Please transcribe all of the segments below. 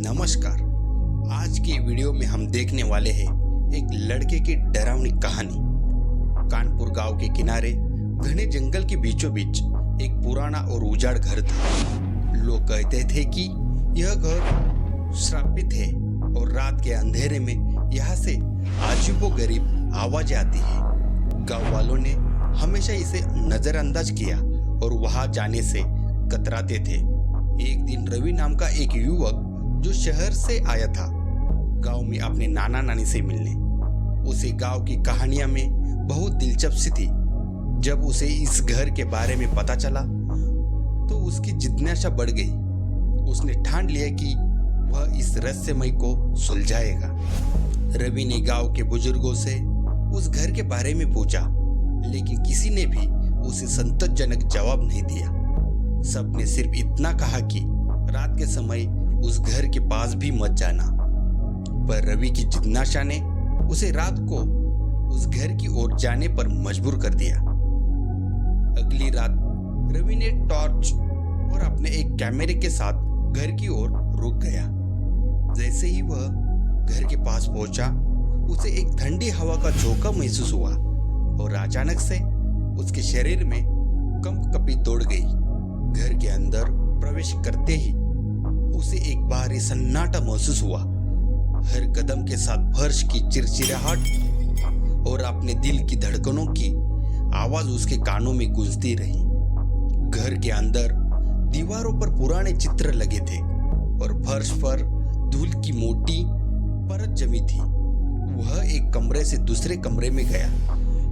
नमस्कार। आज की वीडियो में हम देखने वाले हैं एक लड़के की डरावनी कहानी। कानपुर गांव के किनारे घने जंगल के बीचों बीच एक पुराना और उजाड़ घर था। लोग कहते थे कि यह घर श्रापित है और रात के अंधेरे में यहाँ से अजीबोगरीब आवाजें आती है। गांव वालों ने हमेशा इसे नजरअंदाज किया और वहां जाने से कतराते थे। एक दिन रवि नाम का एक युवक जो शहर से आया था गांव में अपने नाना नानी से मिलने। उसे गांव की कहानियां में बहुत दिलचस्पी थी। जब उसे इस घर के बारे में पता चला तो उसकी जिज्ञासा बढ़ गई। उसने ठान लिया कि वह इस रहस्यमय को सुलझाएगा। रवि ने गांव के बुजुर्गों से उस घर के बारे में पूछा, लेकिन किसी ने भी उसे संतोषजनक जवाब नहीं दिया। सबने सिर्फ इतना कहा कि रात के समय उस घर के पास भी मत जाना। पर रवि की जिज्ञासा ने उसे रात को उस घर की ओर जाने पर मजबूर कर दिया। अगली रात रवि ने टॉर्च और अपने एक कैमरे के साथ घर की ओर रुक गया। जैसे ही वह घर के पास पहुंचा, उसे एक ठंडी हवा का झोंका महसूस हुआ और अचानक से उसके शरीर में कंपकपी दौड़ गई। घर के अंदर प्रवेश करते ही उसे एक भारी सन्नाटा महसूस हुआ। हर कदम के साथ फर्श की चिरचिराहट और अपने दिल की धड़कनों की आवाज उसके कानों में गूंजती रही। घर के अंदर दीवारों पर पुराने चित्र लगे थे और फर्श पर धूल की मोटी परत जमी थी। वह एक कमरे से दूसरे कमरे में गया,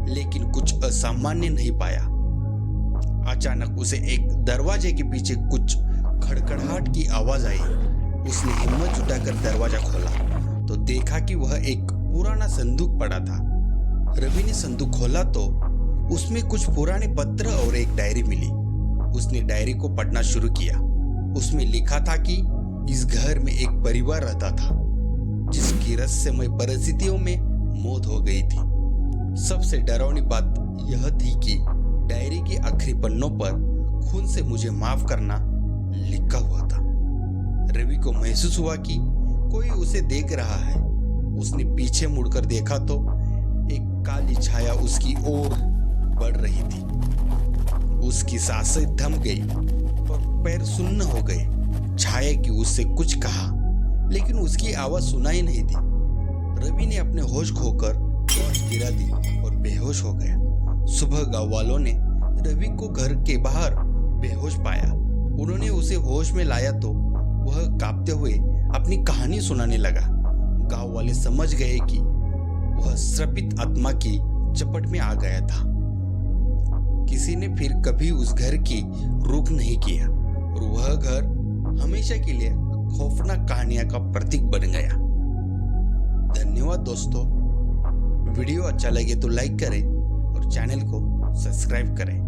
लेकिन कुछ असामान्य नहीं पाया। अचानक उसे एक दरवाजे के पीछे कुछ खड़खड़ाहट की आवाज आई। उसने हिम्मत जुटाकर दरवाजा खोला तो देखा कि वह एक पुराना संदूक पड़ा था। रवि ने संदूक खोला तो उसमें कुछ पुराने पत्र और एक डायरी मिली। उसने डायरी को पढ़ना शुरू किया। उसमें लिखा था कि इस घर में एक परिवार रहता था जिसकी रहस्यमय परिस्थितियों में मौत हो गई थी। सबसे डरावनी बात यह थी कि डायरी के आखिरी पन्नों पर खून से मुझे माफ करना लिखा हुआ था। रवि को महसूस हुआ कि कोई उसे देख रहा है। उसने पीछे मुड़कर देखा तो एक काली छाया उसकी ओर बढ़ रही थी। उसकी सांसें थम गई और पैर सुन्न हो गए। छाया की उससे कुछ कहा, लेकिन उसकी आवाज सुनाई नहीं दी। रवि ने अपने होश खोकर टॉर्च गिरा दी और बेहोश हो गया। सुबह गांव वालों ने रवि को घर के बाहर बेहोश पाया। उन्होंने उसे होश में लाया तो वह कांपते हुए अपनी कहानी सुनाने लगा। गांव वाले समझ गए कि वह श्रापित आत्मा की चपेट में आ गया था। किसी ने फिर कभी उस घर की रुख नहीं किया और वह घर हमेशा के लिए खौफनाक कहानियां का प्रतीक बन गया। धन्यवाद दोस्तों। वीडियो अच्छा लगे तो लाइक करें और चैनल को सब्सक्राइब करें।